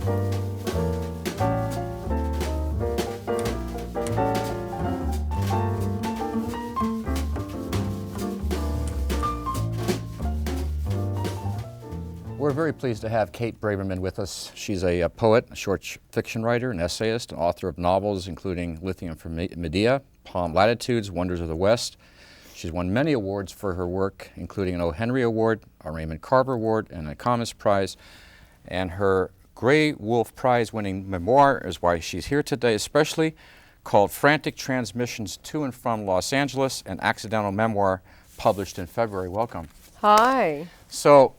We're very pleased to have Kate Braverman with us. She's a poet, a short fiction writer, an essayist, an author of novels including Lithium for Medea, Palm Latitudes, Wonders of the West. She's won many awards for her work, including an O. Henry Award, a Raymond Carver Award, and a Comcast Prize. And her Graywolf Prize winning memoir is why she's here today, especially, called Frantic Transmissions to and from Los Angeles, an Accidental Memoir published in February. Welcome. Hi. So,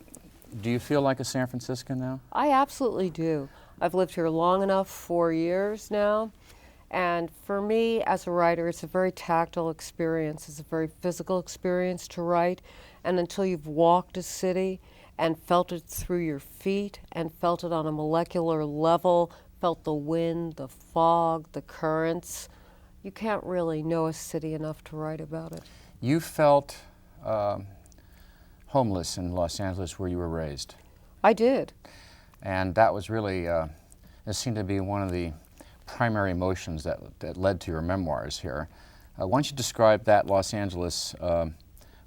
do you feel like a San Franciscan now? I absolutely do. I've lived here long enough, 4 years now. And for me, as a writer, it's a very tactile experience. It's a very physical experience to write. And until you've walked a city and felt it through your feet and felt it on a molecular level, felt the wind, the fog, the currents, you can't really know a city enough to write about it. You felt homeless in Los Angeles where you were raised. I did. And that was really, it seemed to be one of the primary emotions that led to your memoirs here. Why don't you describe that Los Angeles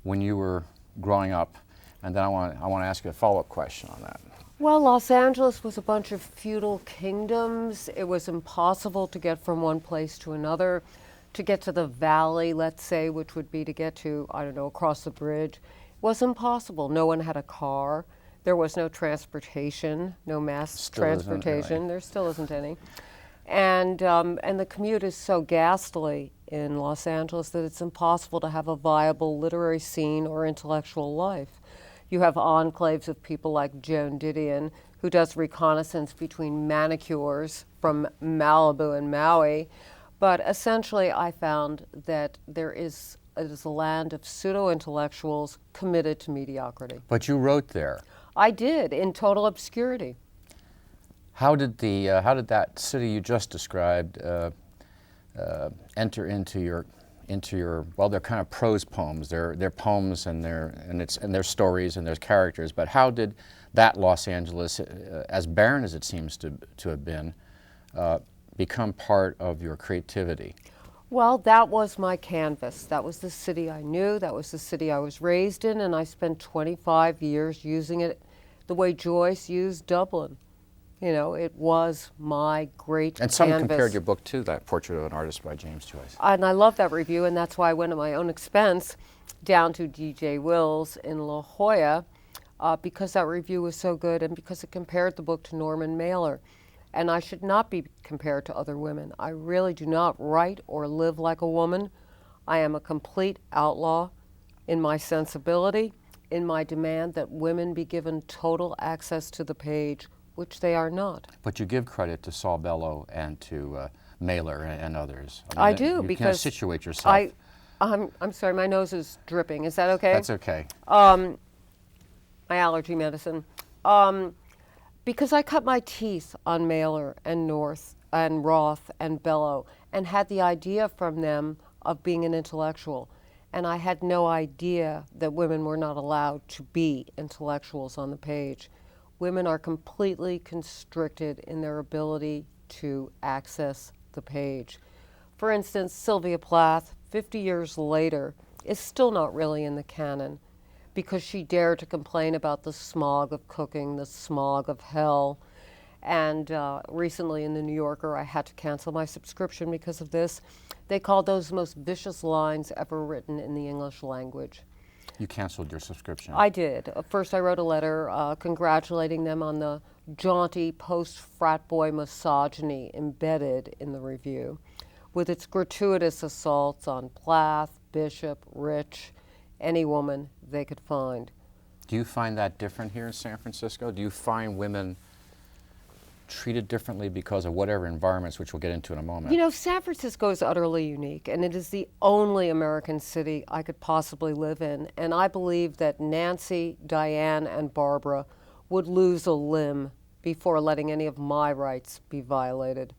when you were growing up, and then I want to ask you a follow-up question on that. Well, Los Angeles was a bunch of feudal kingdoms. It was impossible to get from one place to another. To get to the valley, let's say, which would be to get to, I don't know, across the bridge, was impossible. No one had a car. There was no transportation, no mass transportation. Really. There still isn't any. And the commute is so ghastly in Los Angeles that it's impossible to have a viable literary scene or intellectual life. You have enclaves of people like Joan Didion, who does reconnaissance between manicures from Malibu and Maui. But essentially, I found that it is a land of pseudo-intellectuals committed to mediocrity. But you wrote there. I did, in total obscurity. How did that city you just described enter into your well, they're kind of prose poems. They're poems and they're stories and there's characters. But how did that Los Angeles, as barren as it seems to have been, become part of your creativity? Well, that was my canvas. That was the city I knew. That was the city I was raised in, and I spent 25 years using it the way Joyce used Dublin. You know, it was my great And some canvas. compared your book to that Portrait of an Artist by James Joyce. And I love that review, and that's why I went at my own expense down to DJ Will's in La Jolla, because that review was so good and because it compared the book to Norman Mailer. And I should not be compared to other women. I really do not write or live like a woman. I am a complete outlaw in my sensibility, in my demand that women be given total access to the page, which they are not. But you give credit to Saul Bellow and to Mailer and others. I do, you because kind of situate yourself. I'm sorry, my nose is dripping. Is that okay? That's okay. My allergy medicine. Because I cut my teeth on Mailer and North and Roth and Bellow and had the idea from them of being an intellectual. And I had no idea that women were not allowed to be intellectuals on the page. Women are completely constricted in their ability to access the page. For instance, Sylvia Plath, 50 years later, is still not really in the canon, because she dared to complain about the smog of cooking, the smog of hell. And recently in the New Yorker, I had to cancel my subscription because of this. They called those the most vicious lines ever written in the English language. You canceled your subscription. I did. First, I wrote a letter congratulating them on the jaunty post-frat boy misogyny embedded in the review, with its gratuitous assaults on Plath, Bishop, Rich, any woman they could find. Do you find that different here in San Francisco? Do you find women treated differently because of whatever environments, which we'll get into in a moment? You know, San Francisco is utterly unique, and it is the only American city I could possibly live in. And I believe that Nancy, Diane, and Barbara would lose a limb before letting any of my rights be violated.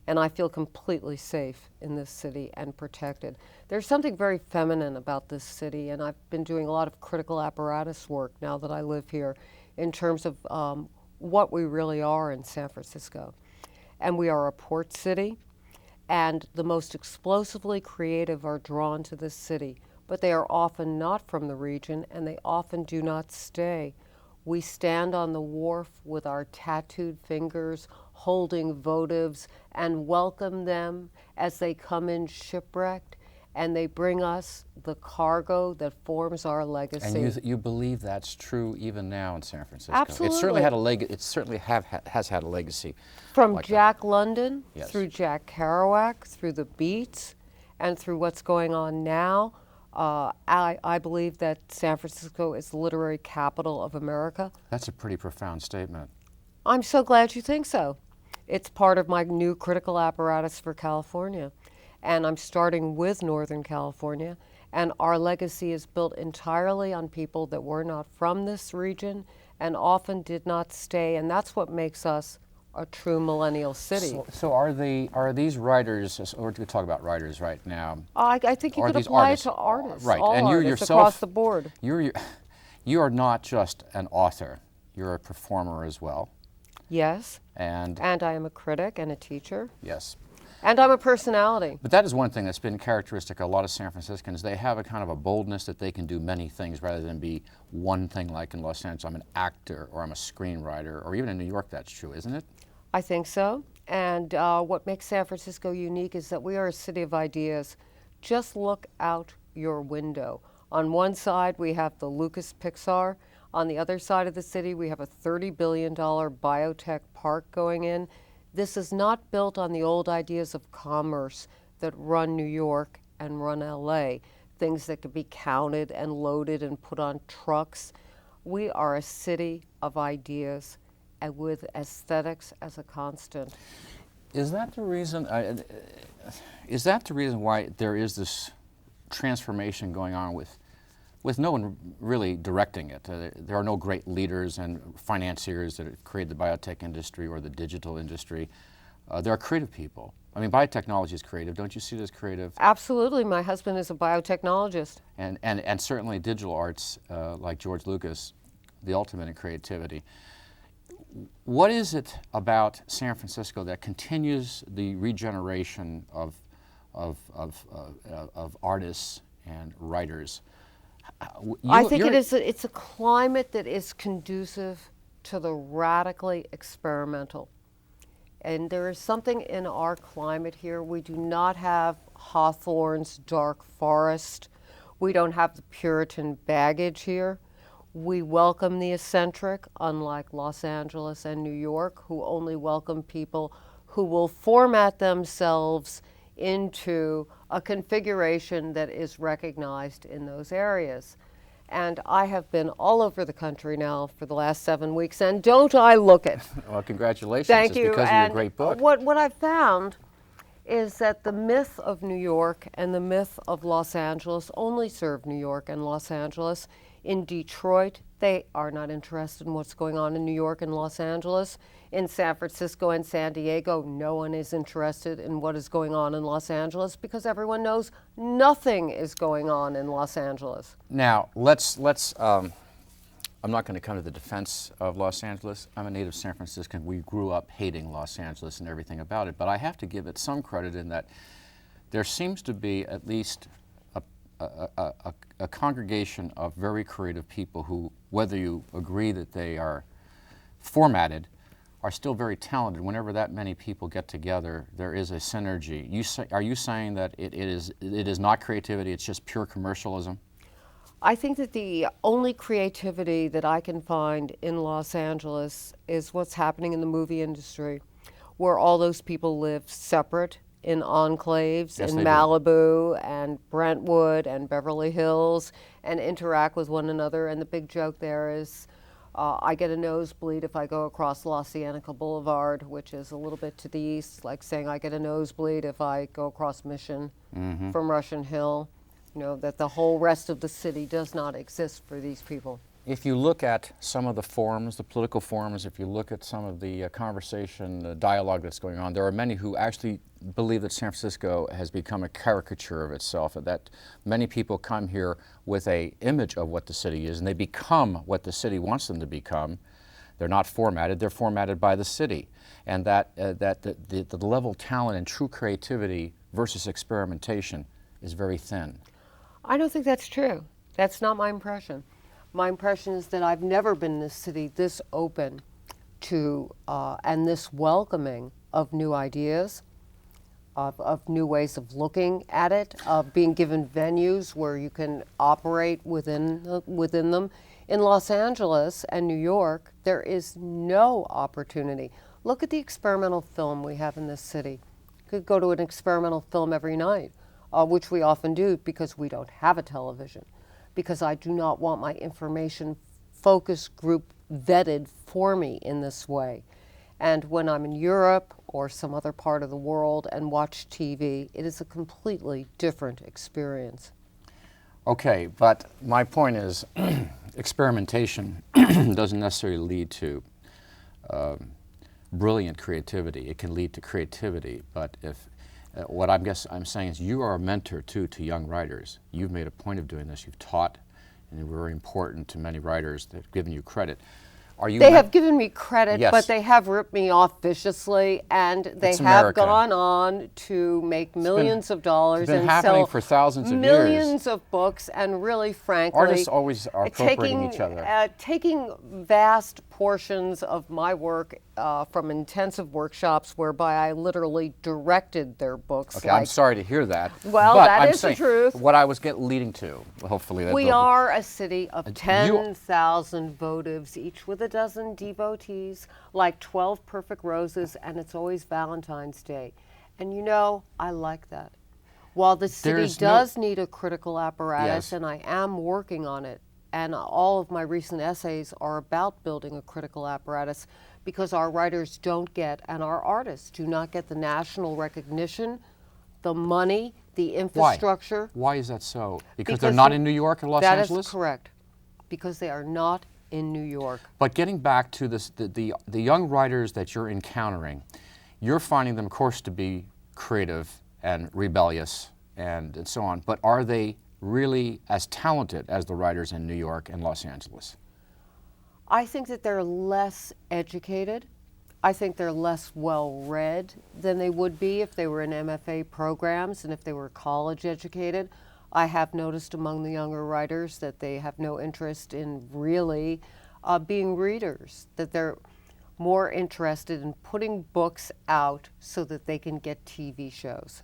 And I feel completely safe in this city and protected. There's something very feminine about this city, and I've been doing a lot of critical apparatus work now that I live here in terms of what we really are in San Francisco. And we are a port city, and the most explosively creative are drawn to this city, but they are often not from the region, and they often do not stay. We stand on the wharf with our tattooed fingers, holding votives, and welcome them as they come in shipwrecked, and they bring us the cargo that forms our legacy. And you believe that's true even now in San Francisco? Absolutely. It certainly had a it certainly has had a legacy. From like Jack London, Yes. through Jack Kerouac, through the Beats, and through what's going on now. I believe that San Francisco is the literary capital of America. That's a pretty profound statement. I'm so glad you think so. It's part of my new critical apparatus for California. And I'm starting with Northern California. And our legacy is built entirely on people that were not from this region and often did not stay. And that's what makes us a true millennial city. So are these writers, we're going to talk about writers right now. I think you Are could these apply artists? it to artists, Right, all and you artists yourself, across the board. You are not just an author, you're a performer as well. Yes, And and I am a critic and a teacher, yes. and I'm a personality. But that is one thing that's been characteristic of a lot of San Franciscans. They have a kind of a boldness that they can do many things rather than be one thing like in Los Angeles. I'm an actor or I'm a screenwriter, or even in New York that's true, isn't it? I think so. And what makes San Francisco unique is that we are a city of ideas. Just look out your window. On one side, we have the Lucas Pixar. On the other side of the city, we have a $30 billion biotech park going in. This is not built on the old ideas of commerce that run New York and run LA, things that could be counted and loaded and put on trucks. We are a city of ideas, and with aesthetics as a constant. Is that the reason? Is that the reason why there is this transformation going on with no one really directing it? There are no great leaders and financiers that have created the biotech industry or the digital industry. There are creative people. I mean, biotechnology is creative. Don't you see it as creative? Absolutely. My husband is a biotechnologist. And certainly digital arts, like George Lucas, the ultimate in creativity. What is it about San Francisco that continues the regeneration of artists and writers? I think it's a climate that is conducive to the radically experimental. And there is something in our climate here. We do not have Hawthorne's dark forest. We don't have the Puritan baggage here. We welcome the eccentric, unlike Los Angeles and New York, who only welcome people who will format themselves into a configuration that is recognized in those areas. And I have been all over the country now for the last 7 weeks, and don't I look it? Well, congratulations. Thank It's you. because and of your great book. What I've found is that the myth of New York and the myth of Los Angeles only serve New York and Los Angeles. In Detroit, they are not interested in what's going on in New York and Los Angeles. In San Francisco and San Diego, no one is interested in what is going on in Los Angeles because everyone knows nothing is going on in Los Angeles. Now, I'm not going to come to the defense of Los Angeles. I'm a native San Franciscan. We grew up hating Los Angeles and everything about it, but I have to give it some credit in that there seems to be at least a congregation of very creative people who, whether you agree that they are formatted, are still very talented. Whenever that many people get together, there is a synergy. Are you saying that it is not creativity, it's just pure commercialism? I think that the only creativity that I can find in Los Angeles is what's happening in the movie industry, where all those people live separate in enclaves Yes, in they do. Malibu and Brentwood and Beverly Hills and interact with one another. And the big joke there is I get a nosebleed if I go across La Cienega Boulevard, which is a little bit to the east, like saying I get a nosebleed if I go across Mission from Russian Hill. You know, that the whole rest of the city does not exist for these people. If you look at some of the forums, the political forums, if you look at some of the conversation, the dialogue that's going on, there are many who actually believe that San Francisco has become a caricature of itself, and that many people come here with an image of what the city is, and they become what the city wants them to become. They're not formatted, they're formatted by the city. And that the level of talent and true creativity versus experimentation is very thin. I don't think that's true. That's not my impression. My impression is that I've never been in this city this open to and this welcoming of new ideas, of new ways of looking at it, of being given venues where you can operate within them. In Los Angeles and New York, there is no opportunity. Look at the experimental film we have in this city. You could go to an experimental film every night, which we often do because we don't have a television, because I do not want my information focus group vetted for me in this way. And when I'm in Europe or some other part of the world and watch TV, it is a completely different experience. Okay, but my point is experimentation doesn't necessarily lead to brilliant creativity. It can lead to creativity, but if what I'm saying is you are a mentor too to young writers. You've made a point of doing this. You've taught, and you're very important to many writers that have given you credit. They have given me credit, yes. but they have ripped me off viciously, and they It's have America. gone on to make millions of dollars It's been and happening sell for thousands of millions years. of books, and really, frankly, Artists always are appropriating each other. Taking vast portions of my work from intensive workshops whereby I literally directed their books. Okay, I'm sorry to hear that. Well, but that I'm is the saying truth. What I was leading to, hopefully. We are a city of 10,000 votives, each with a dozen devotees, like 12 perfect roses, and it's always Valentine's Day. And you know, I like that. While the city does need a critical apparatus, Yes. and I am working on it, and all of my recent essays are about building a critical apparatus, because our writers don't get, and our artists do not get, the national recognition, the money, the infrastructure. Why is that so? Because they're not in New York or Los Angeles? That is correct. Because they are not in New York. But getting back to this, the young writers that you're encountering, you're finding them, of course, to be creative and rebellious and so on, but are they really as talented as the writers in New York and Los Angeles? I think that they're less educated. I think they're less well-read than they would be if they were in MFA programs and if they were college educated. I have noticed among the younger writers that they have no interest in really being readers, that they're more interested in putting books out so that they can get TV shows.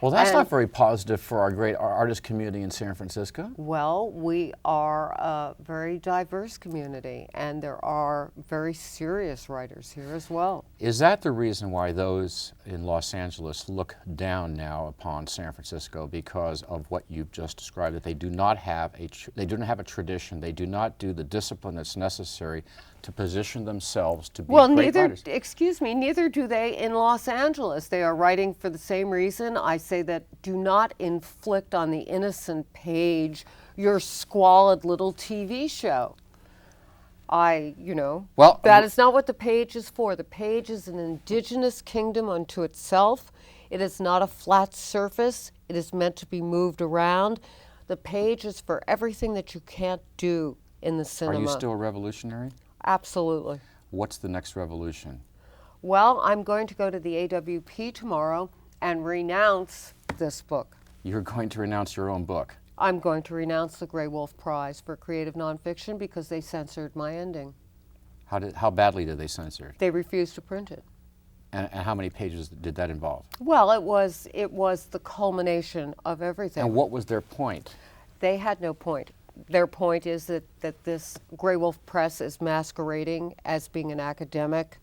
Well, that's not very positive for our great artist community in San Francisco. Well, we are a very diverse community, and there are very serious writers here as well. Is that the reason why those in Los Angeles look down now upon San Francisco, because of what you've just described, that they do not have a tradition, they do not do the discipline that's necessary to position themselves to be great writers? Excuse me, neither do they in Los Angeles. They are writing for the same reason. I say that do not inflict on the innocent page your squalid little TV show. That is not what the page is for. The page is an indigenous kingdom unto itself. It is not a flat surface. It is meant to be moved around. The page is for everything that you can't do in the cinema. Are you still a revolutionary? Absolutely. What's the next revolution? Well, I'm going to go to the AWP tomorrow and renounce this book. You're going to renounce your own book? I'm going to renounce the Graywolf Prize for creative nonfiction because they censored my ending. How badly did they censor it? They refused to print it. And how many pages did that involve? Well, it was the culmination of everything. And what was their point? They had no point. Their point is that this Graywolf Press is masquerading as being an academic,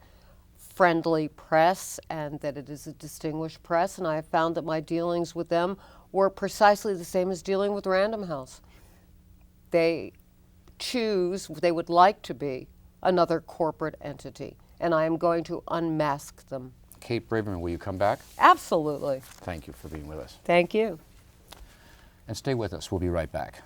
friendly press, and that it is a distinguished press, and I have found that my dealings with them were precisely the same as dealing with Random House. They would like to be another corporate entity, and I am going to unmask them. Kate Braverman, will you come back? Absolutely. Thank you for being with us. Thank you. And stay with us. We'll be right back.